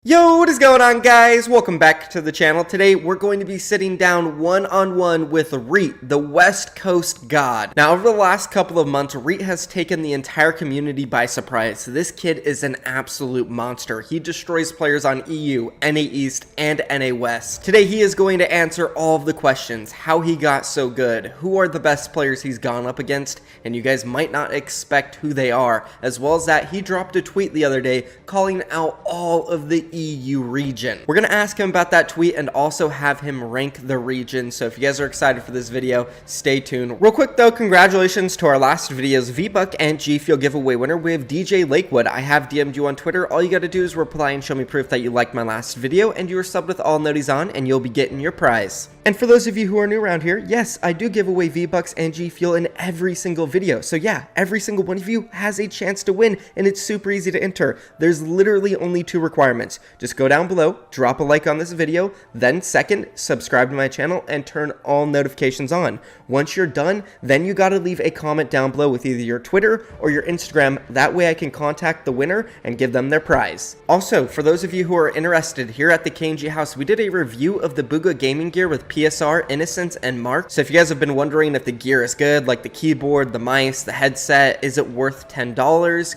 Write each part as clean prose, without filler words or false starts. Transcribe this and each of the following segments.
Yo, what is going on, guys? Welcome back to the channel. Today, we're going to be sitting down one-on-one with Reet, the West Coast God. Now, over the last couple of months, Reet has taken the entire community by surprise. This kid is an absolute monster. He destroys players on EU, NA East, and NA West. Today, he is going to answer all of the questions, how he got so good, who are the best players he's gone up against, and you guys might not expect who they are, as well as that he dropped a tweet the other day calling out all of the EU region. We're gonna ask him about that tweet and also have him rank the region. So if you guys are excited for this video, stay tuned. Real quick though, congratulations to our last video's V-Buck and G Fuel giveaway winner with DJ Lakewood. I have DM'd you on Twitter. All you gotta do is reply and show me proof that you liked my last video and you are subbed with all noties on, and you'll be getting your prize. And for those of you who are new around here, yes, I do give away V-Bucks and G Fuel in every single video. So yeah, every single one of you has a chance to win, and it's super easy to enter. There's literally only 2 requirements. Just go down below, drop a like on this video, then second, subscribe to my channel and turn all notifications on. Once you're done, then you gotta leave a comment down below with either your Twitter or your Instagram. That way I can contact the winner and give them their prize. Also, for those of you who are interested, here at the KNG house, we did a review of the Booga gaming gear with PSR, Innocence, and Mark. So if you guys have been wondering if the gear is good, like the keyboard, the mice, the headset, is it worth $10?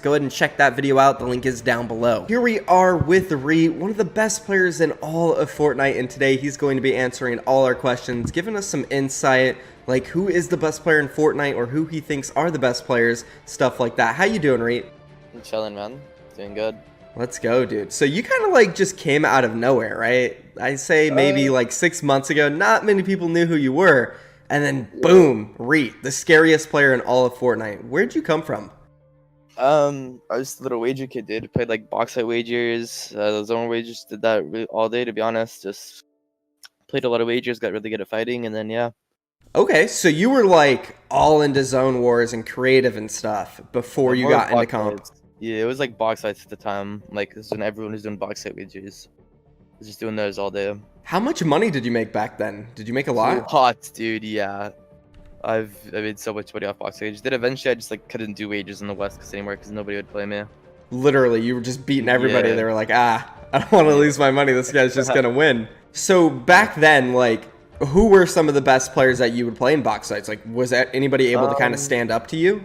Go ahead and check that video out. The link is down below. Here we are with Reet, one of the best players in all of Fortnite, and today he's going to be answering all our questions, giving us some insight, like who is the best player in Fortnite or who he thinks are the best players, stuff like that. How you doing, Reet? I'm chilling, man. Doing good. Let's go, dude. So you kind of like just came out of nowhere, right? I say maybe like 6 months ago, not many people knew who you were, and then boom, Reet, the scariest player in all of Fortnite. Where'd you come from? I was a little wager kid, dude. Played like Boxfight wagers, zone wagers. Did that really all day, to be honest. Just played a lot of wagers, got really good at fighting, and then yeah. Okay, so you were like all into zone wars and creative and stuff before you got into comp. Yeah, it was like Boxfights at the time. Like this is when everyone was doing Boxfight wagers. I was just doing those all day. How much money did you make back then? Did you make a lot? A lot, dude. Yeah. I made so much money off Boxfight wagers. Then eventually I just like couldn't do wagers in the West Coast anymore because nobody would play me. Literally, you were just beating everybody. Yeah. They were like, I don't want to lose my money. This guy's just gonna win. So back then, like, who were some of the best players that you would play in Boxfights? Like, was anybody able to kind of stand up to you?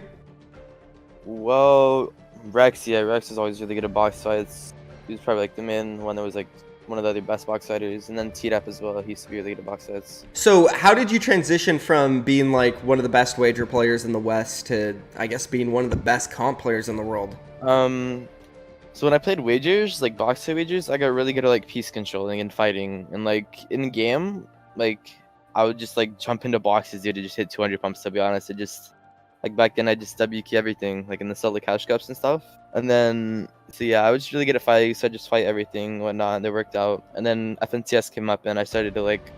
Well, Rex, yeah, Rex was always really good at Boxfights. He was probably like the main one that was like one of the other best box fighters, and then T-Dap as well. He used to be really good at box fights. So how did you transition from being like one of the best wager players in the West to, I guess, being one of the best comp players in the world? So when I played wagers, like box fight wagers, I got really good at like piece controlling and fighting, and like in game, like I would just like jump into boxes, dude, to just hit 200 pumps. To be honest, it just like back then I just W key everything, like in the solo cash cups and stuff. And then, so yeah, I was just really good at fighting, so I just fight everything and whatnot, and it worked out. And then FNCS came up, and I started to like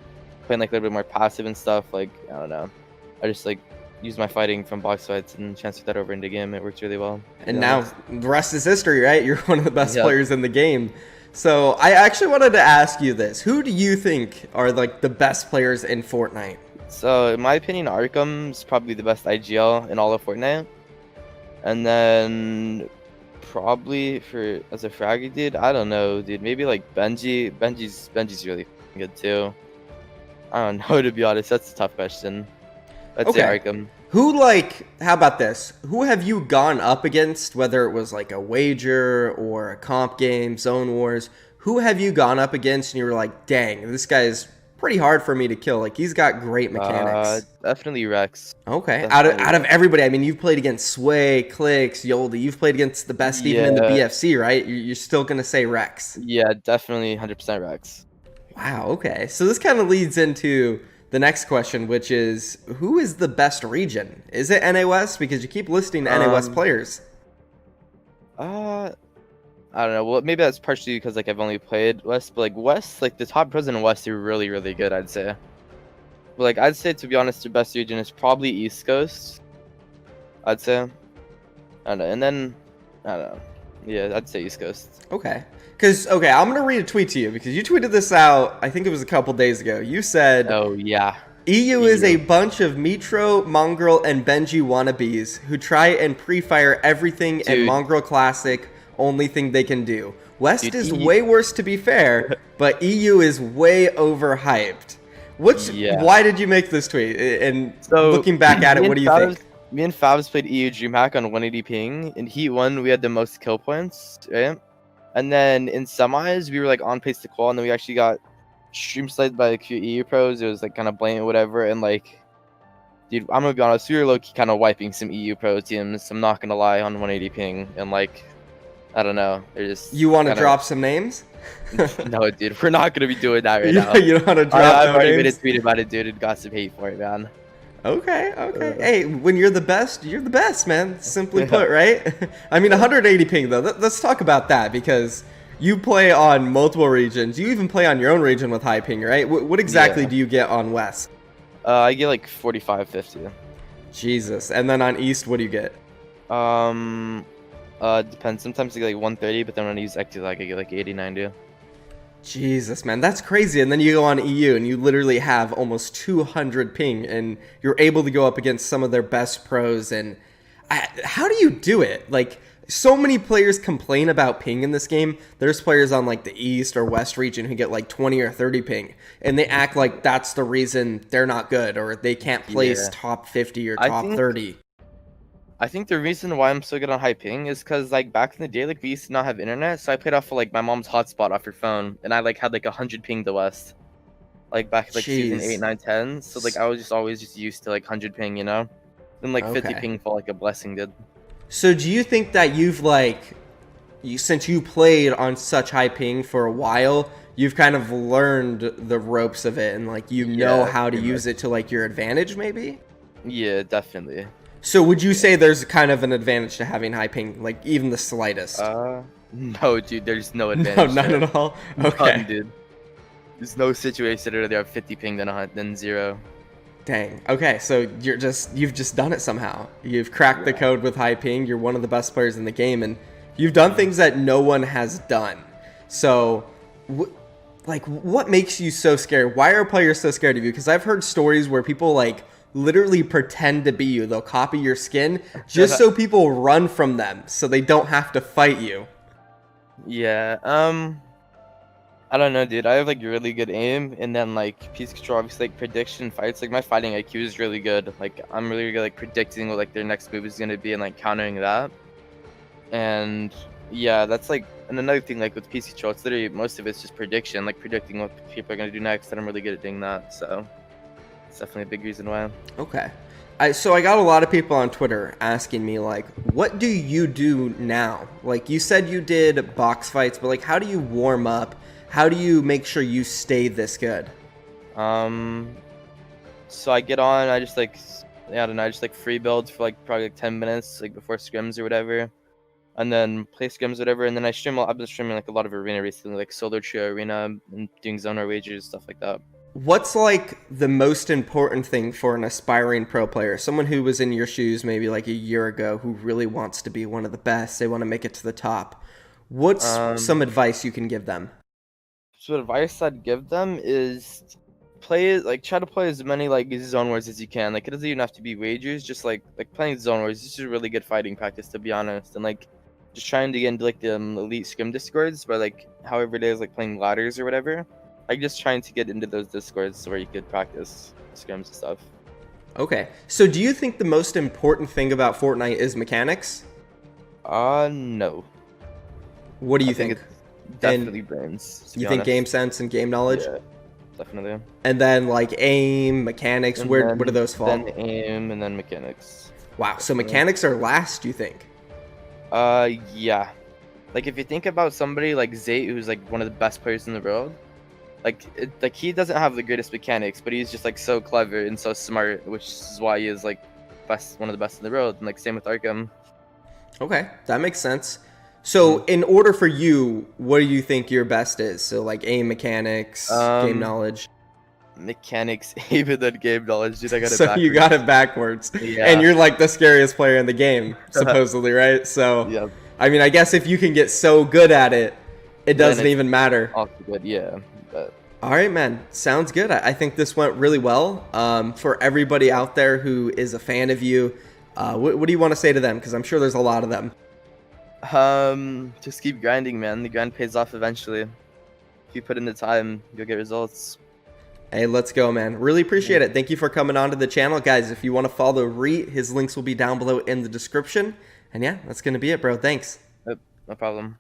playing like a little bit more passive and stuff. Like, I don't know, I just like used my fighting from box fights and transferred that over into game. It worked really well. And now the rest is history, right? You're one of the best players in the game. So I actually wanted to ask you this: who do you think are like the best players in Fortnite? So in my opinion, Arkham's probably the best IGL in all of Fortnite, and then probably as a fraggy dude, I don't know, dude. Maybe like Benji. Benji's really good too. I don't know, to be honest. That's a tough question. I'd say Arkham. Who, like, how about this? Who have you gone up against, whether it was like a wager or a comp game, zone wars? Who have you gone up against and you were like, dang, this guy is pretty hard for me to kill? Like, he's got great mechanics. Definitely Rex. Okay. Out of everybody, I mean, you've played against Sway, Clicks, Yolda. You've played against the best even in the BFC, right? You're still going to say Rex. Yeah, definitely 100% Rex. Wow, okay. So this kind of leads into the next question, which is, who is the best region? Is it NA West? Because you keep listing NA West players. I don't know. Well, maybe that's partially because like I've only played West, but like West, like the top pros in West are really, really good, I'd say. But like I'd say, to be honest, the best region is probably East Coast. I'd say. I don't know. And then I don't know. Yeah, I'd say East Coast. Okay. Because, I'm going to read a tweet to you because you tweeted this out, I think it was a couple days ago. You said, oh, yeah. EU is a bunch of Mitro, Mongrel, and Benji wannabes who try and pre-fire everything and Mongrel Classic, only thing they can do. West Dude, is way worse, to be fair, but EU is way overhyped. Yeah. Why did you make this tweet? And So looking back at it, what do you think? Me and Favs played EU DreamHack on 180 ping. In Heat 1, we had the most kill points, right? And then in semis, we were like on pace to qual, and then we actually got stream sniped by a few EU pros. It was like kind of blatant, whatever. And like, dude, I'm gonna be honest, we were low key kind of wiping some EU pro teams. I'm not gonna lie, on 180 ping. And like, I don't know, they're just. You want to drop some names? No, dude, we're not gonna be doing that right now. You don't want to drop I've already names? made a tweet about it, dude, and got some hate for it, man. Okay. Hey, when you're the best, man. Simply put, right? I mean, 180 ping though. Let's talk about that because you play on multiple regions. You even play on your own region with high ping, right? What exactly do you get on West? I get like 45, 50. Jesus. And then on East, what do you get? Depends. Sometimes I get like 130, but then when I use active, I get like 80, 90. Jesus, man, that's crazy. And then you go on EU and you literally have almost 200 ping and you're able to go up against some of their best pros. And how do you do it? Like, so many players complain about ping in this game. There's players on like the East or West region who get like 20 or 30 ping and they act like that's the reason they're not good or they can't place top 50 or top 30. I think the reason why I'm so good on high ping is because like back in the day, like we used to not have internet, so I played off of like my mom's hotspot off her phone, and I like had like 100 ping to West, like back like season 8, 9, 10. So like I was just always just used to like 100 ping, you know, then like 50 ping felt like a blessing, dude. So do you think that you've since you played on such high ping for a while, you've kind of learned the ropes of it and like you know how to use it to like your advantage, maybe? Yeah, definitely. So would you say there's kind of an advantage to having high ping, like even the slightest? No, dude, there's no advantage. No, none at all? Okay. None, dude. There's no situation where they have 50 ping than 0. Dang. Okay, so you've just done it somehow. You've cracked the code with high ping. You're one of the best players in the game, and you've done things that no one has done. So, what makes you so scared? Why are players so scared of you? Because I've heard stories where people like literally pretend to be you. They'll copy your skin just so people run from them so they don't have to fight you. Yeah, I don't know, dude. I have like really good aim, and then like piece control, obviously like prediction fights. Like my fighting IQ is really good. Like I'm really good like predicting what like their next move is gonna be and like countering that. And yeah, that's like, and another thing like with piece control, it's literally most of it's just prediction, like predicting what people are gonna do next. And I'm really good at doing that, so it's definitely a big reason why. Okay. So I got a lot of people on Twitter asking me, like, what do you do now? Like, you said you did Boxfights, but, like, how do you warm up? How do you make sure you stay this good? So I get on, I just, like, I don't know, I just, like, free build for, like, probably, like, 10 minutes, like, before scrims or whatever. And then play scrims or whatever, and then I've been streaming, like, a lot of arena recently, like, solo trio arena, and doing zone wagers, stuff like that. What's like the most important thing for an aspiring pro player? Someone who was in your shoes maybe like a year ago who really wants to be one of the best. They want to make it to the top. What's some advice you can give them? So advice I'd give them is try to play as many like zone wars as you can. Like it doesn't even have to be wagers, just like playing zone wars. It's just really good fighting practice, to be honest. And like just trying to get into like the elite scrim discords, but like however it is, like playing ladders or whatever. Like just trying to get into those discords where you could practice scrims and stuff. Okay, so do you think the most important thing about Fortnite is mechanics? No. What do you think? Definitely brains. You think game sense and game knowledge? Yeah, definitely. And then like aim, mechanics, where do those fall? Then aim and then mechanics. Wow, so mechanics are last, you think? Yeah. Like if you think about somebody like Zayt, who's like one of the best players in the world, like he doesn't have the greatest mechanics, but he's just like so clever and so smart, which is why he is like one of the best in the world. And like same with Arkham. Okay, that makes sense. So in order for you, what do you think your best is? So like aim, mechanics, game knowledge. Mechanics, aim, and then game knowledge, dude. I got it. So backwards. You got it backwards. Yeah. And you're like the scariest player in the game, supposedly, right? So yeah. I mean, I guess if you can get so good at it, it doesn't even matter. Also good, yeah. But all right, man. Sounds good. I think this went really well. For everybody out there who is a fan of you, what do you want to say to them? Because I'm sure there's a lot of them. Just keep grinding, man. The grind pays off eventually. If you put in the time, you'll get results. Hey, let's go, man. Really appreciate it. Thank you for coming on to the channel. Guys, if you want to follow Reet, his links will be down below in the description. And yeah, that's going to be it, bro. Thanks. Yep, no problem.